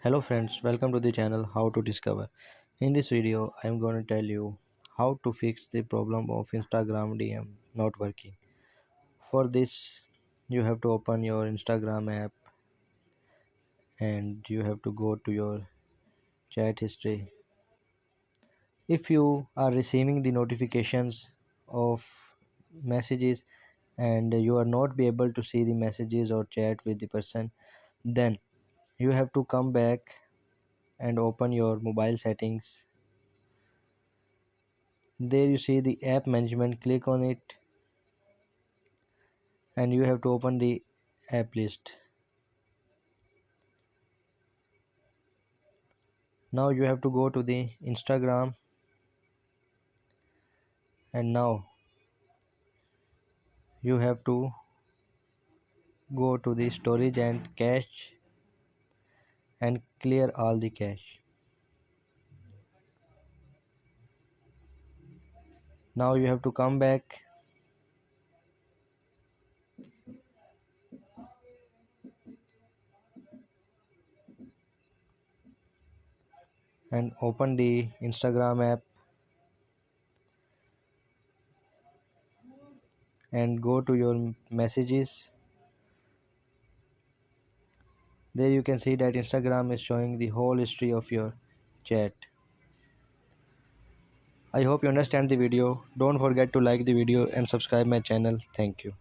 Hello friends, welcome to the channel How to Discover. In this video, I am going to tell you how to fix the problem of Instagram DM not working. For this, you have to open your Instagram app and you have to go to your chat history. If you are receiving the notifications of messages and you are not be able to see the messages or chat with the person, then you have to come back and open your mobile settings. There you see the app management, click on it and you have to open the app list. Now you have to go to the Instagram and now you have to go to the storage and cache and clear all the cache. Now you have to come back and open the Instagram app and go to your messages. There you can see that Instagram is showing the whole history of your chat. I hope you understand the video. Don't forget to like the video and subscribe my channel. Thank you.